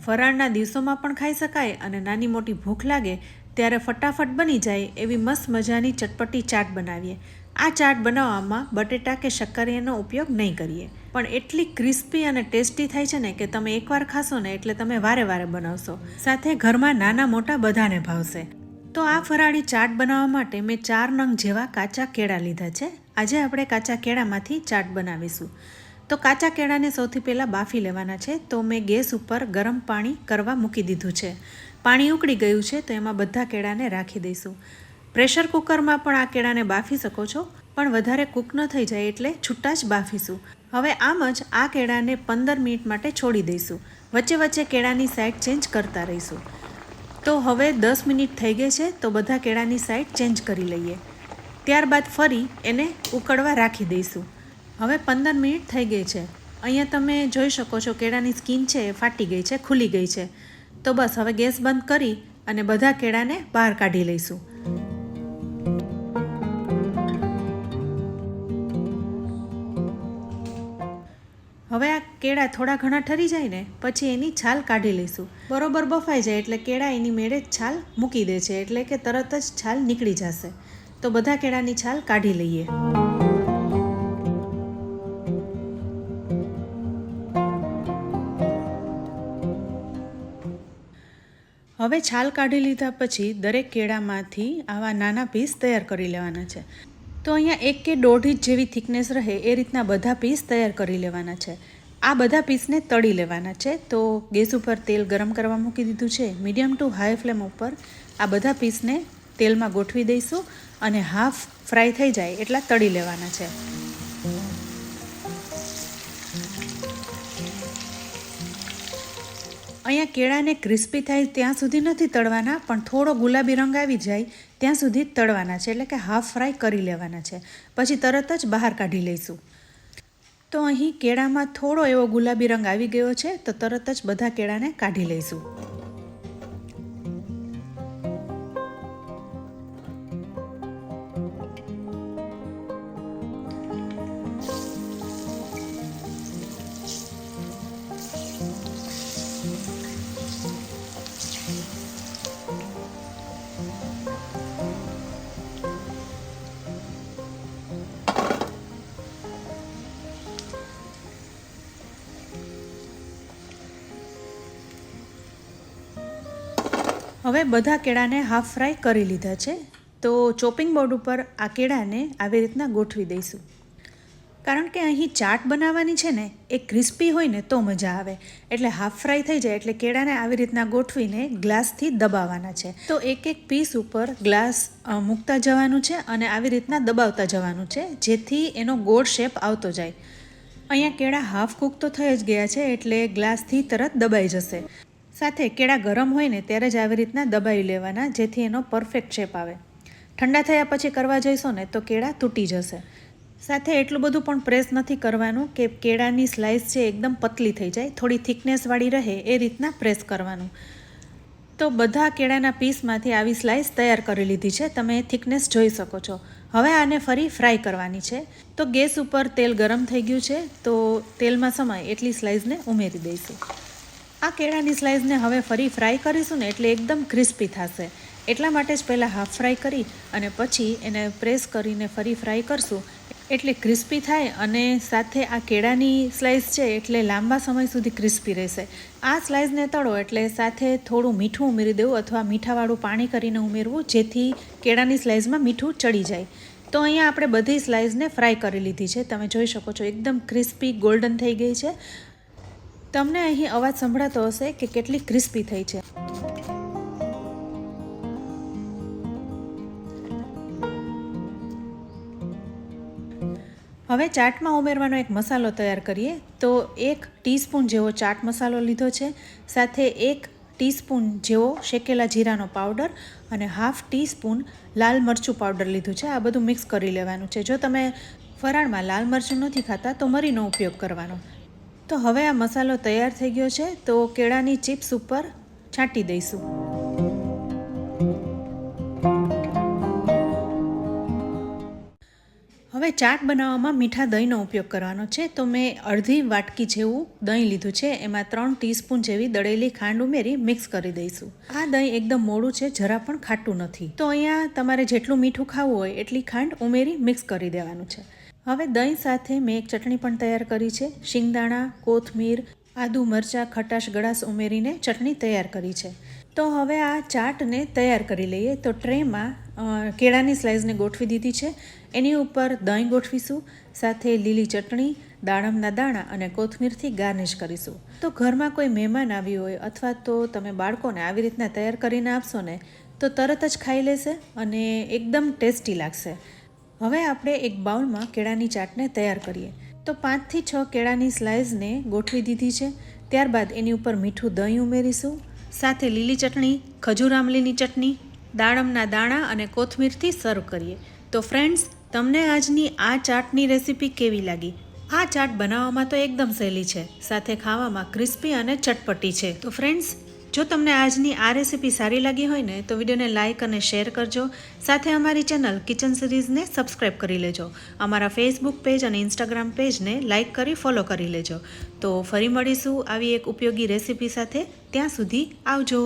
ફરાળના દિવસોમાં પણ ખાઈ શકાય અને નાની મોટી ભૂખ લાગે ત્યારે ફટાફટ બની જાય એવી મસ્ત મજાની ચટપટી ચાટ બનાવીએ. આ ચાટ બનાવવામાં બટેટા કે શક્કરિયાનો ઉપયોગ નહીં કરીએ, પણ એટલી ક્રિસ્પી અને ટેસ્ટી થાય છે ને કે તમે એકવાર ખાશો ને એટલે તમે વારે વારે બનાવશો. સાથે ઘરમાં નાના મોટા બધાને ભાવશે. તો આ ફરાળી ચાટ બનાવવા માટે મેં 4 નંગ જેવા કાચા કેળા લીધા છે. આજે આપણે કાચા કેળામાંથી ચાટ બનાવીશું. તો કાચા કેળાને સૌથી પહેલાં બાફી લેવાના છે. તો મેં ગેસ ઉપર ગરમ પાણી કરવા મૂકી દીધું છે. પાણી ઉકળી ગયું છે તો એમાં બધા કેળાને રાખી દઈશું. પ્રેશર કુકરમાં પણ આ કેળાને બાફી શકો છો, પણ વધારે કૂક ન થઈ જાય એટલે છૂટા જ બાફીશું. હવે આમ જ આ કેળાને 15 મિનિટ માટે છોડી દઈશું. વચ્ચે વચ્ચે કેળાની સાઈડ ચેન્જ કરતા રહીશું. તો હવે 10 મિનિટ થઈ ગઈ છે તો બધા કેળાની સાઈડ ચેન્જ કરી લઈએ. ત્યારબાદ ફરી એને ઉકળવા રાખી દઈશું. હવે 15 મિનિટ થઈ ગઈ છે. અહીંયા તમે જોઈ શકો છો કેળાની સ્કીન છે એ ફાટી ગઈ છે, ખુલી ગઈ છે. તો બસ હવે ગેસ બંધ કરી અને બધા કેળાને બહાર કાઢી લઈશું. હવે આ કેળા થોડા ઘણા ઠરી જાય ને પછી એની છાલ કાઢી લઈશું. બરોબર બફાઈ જાય એટલે કેળા એની મેળે જ છાલ મૂકી દે છે, એટલે કે તરત જ છાલ નીકળી જશે. તો બધા કેળાની છાલ કાઢી લઈએ. હવે છાલ કાઢી લીધા પછી દરેક કેળામાંથી આવા નાના પીસ તૈયાર કરી લેવાના છે. તો અહીંયા 1 કે 1.5 ઇંચ જેવી થિકનેસ રહે એ રીતના બધા પીસ તૈયાર કરી લેવાના છે. આ બધા પીસને તળી લેવાના છે. તો ગેસ ઉપર તેલ ગરમ કરવા મૂકી દીધું છે. મીડિયમ ટુ હાઈ ફ્લેમ ઉપર આ બધા પીસને તેલમાં ગોઠવી દઈશું અને હાફ ફ્રાય થઈ જાય એટલા તળી લેવાના છે. અહીંયા કેળાને ક્રિસ્પી થાય ત્યાં સુધી નથી તળવાના, પણ થોડો ગુલાબી રંગ આવી જાય ત્યાં સુધી તળવાના છે, એટલે કે હાફ ફ્રાય કરી લેવાના છે. પછી તરત જ બહાર કાઢી લઈશું. તો અહીં કેળામાં થોડો એવો ગુલાબી રંગ આવી ગયો છે તો તરત જ બધા કેળાને કાઢી લઈશું. હવે બધા કેળાને હાફ ફ્રાય કરી લીધા છે. તો ચોપિંગ બોર્ડ ઉપર આ કેળાને આવી રીતના ગોઠવી દઈશું. કારણ કે અહીં ચાટ બનાવવાની છે ને એ ક્રિસ્પી હોય ને તો મજા આવે, એટલે હાફ ફ્રાય થઈ જાય એટલે કેળાને આવી રીતના ગોઠવીને ગ્લાસથી દબાવવાના છે. તો એક એક પીસ ઉપર ગ્લાસ મૂકતા જવાનું છે અને આવી રીતના દબાવતા જવાનું છે, જેથી એનો ગોળ શેપ આવતો જાય. અહીંયા કેળા હાફ કૂક તો થઈ જ ગયા છે એટલે ગ્લાસથી તરત દબાઈ જશે. સાથે કેળા ગરમ હોય ને ત્યારે જ આવી રીતના દબાવી લેવાના, જેથી એનો પરફેક્ટ શેપ આવે. ઠંડા થયા પછી કરવા જઈશો ને તો કેળા તૂટી જશે. સાથે એટલું બધું પણ પ્રેસ નથી કરવાનું કે કેળાની સ્લાઇસ છે એકદમ પતલી થઈ જાય, થોડી થિકનેસવાળી રહે એ રીતના પ્રેસ કરવાનું. તો બધા કેળાના પીસમાંથી આવી સ્લાઇસ તૈયાર કરી લીધી છે. તમે થિકનેસ જોઈ શકો છો. હવે આને ફરી ફ્રાય કરવાની છે. તો ગેસ ઉપર તેલ ગરમ થઈ ગયું છે તો તેલમાં સમાય એટલી સ્લાઇસને ઉમેરી દઈશું. આ કેળાની સ્લાઇસને હવે ફરી ફ્રાય કરીશું ને એટલે એકદમ ક્રિસ્પી થશે. એટલા માટે જ પહેલાં હાફ ફ્રાય કરી અને પછી એને પ્રેસ કરીને ફરી ફ્રાય કરશું એટલે ક્રિસ્પી થાય, અને સાથે આ કેળાની સ્લાઇસ છે એટલે લાંબા સમય સુધી ક્રિસ્પી રહેશે. આ સ્લાઇસને તળો એટલે સાથે થોડું મીઠું ઉમેરી દેવું અથવા મીઠાવાળું પાણી કરીને ઉમેરવું, જેથી કેળાની સ્લાઇસમાં મીઠું ચડી જાય. તો અહીંયા આપણે બધી સ્લાઇસને ફ્રાય કરી લીધી છે. તમે જોઈ શકો છો એકદમ ક્રિસ્પી ગોલ્ડન થઈ ગઈ છે. તમને અહીં અવાજ સંભળાતો હશે કે કેટલી ક્રિસ્પી થઈ છે. હવે ચાટમાં ઉમેરવાનો એક મસાલો તૈયાર કરીએ. તો 1 ટીસ્પૂન જેવો ચાટ મસાલો લીધો છે, સાથે 1 ટીસ્પૂન જેવો શેકેલા જીરાનો પાવડર અને હાફ ટીસ્પૂન લાલ મરચું પાવડર લીધું છે. આ બધું મિક્સ કરી લેવાનું છે. જો તમે ફરાળમાં લાલ મરચું નથી ખાતા તો મરીનો ઉપયોગ કરવાનો. તો હવે આ મસાલો તૈયાર થઈ ગયો છે. તો કેળાની ચિપ્સ ઉપર છાંટી દઈશું. હવે ચાટ બનાવવામાં મીઠા દહીંનો ઉપયોગ કરવાનો છે, તો મેં અડધી વાટકી જેવું દહીં લીધું છે. એમાં 3 ટીસ્પૂન જેવી દળેલી ખાંડ ઉમેરી મિક્સ કરી દઈશું. આ દહીં એકદમ મોડું છે, જરા પણ ખાટું નથી. તો અહીંયા તમારે જેટલું મીઠું ખાવું હોય એટલી ખાંડ ઉમેરી મિક્સ કરી દેવાનું છે. હવે દહીં સાથે મેં એક ચટણી પણ તૈયાર કરી છે. શિંગદાણા, કોથમીર, આદુ, મરચાં, ખટાશ, ગળાશ ઉમેરીને ચટણી તૈયાર કરી છે. તો હવે આ ચાટને તૈયાર કરી લઈએ. તો ટ્રેમાં કેળાની સ્લાઇસને ગોઠવી દીધી છે. એની ઉપર દહીં ગોઠવીશું, સાથે લીલી ચટણી, દાડમના દાણા અને કોથમીરથી ગાર્નિશ કરીશું. તો ઘરમાં કોઈ મહેમાન આવ્યું હોય અથવા તો તમે બાળકોને આવી રીતના તૈયાર કરીને આપશો ને તો તરત જ ખાઈ લેશે અને એકદમ ટેસ્ટી લાગશે. હવે આપણે એક બાઉલમાં કેળાની ચાટને તૈયાર કરીએ. તો 5 થી 6 કેળાની સ્લાઇસને ગોઠવી દીધી છે. ત્યારબાદ એની ઉપર મીઠું દહીં ઉમેરીશું, સાથે લીલી ચટણી, ખજૂર આમલીની ચટણી, દાડમના દાણા અને કોથમીરથી સર્વ કરીએ. તો ફ્રેન્ડ્સ, તમને આજની આ ચાટની રેસીપી કેવી લાગી? આ ચાટ બનાવવામાં તો એકદમ સહેલી છે, સાથે ખાવામાં ક્રિસ્પી અને ચટપટી છે. તો ફ્રેન્ડ્સ, જો તમને આજની આ રેસીપી સારી લાગી હોય ને તો વિડીયોને લાઇક અને શેર કરજો. સાથે અમારી ચેનલ કિચન સિરીઝને સબસ્ક્રાઈબ કરી લેજો. અમારા ફેસબુક પેજ અને ઇન્સ્ટાગ્રામ પેજને લાઇક કરી ફોલો કરી લેજો. તો ફરી મળીશું આવી એક ઉપયોગી રેસીપી સાથે. ત્યાં સુધી આવજો.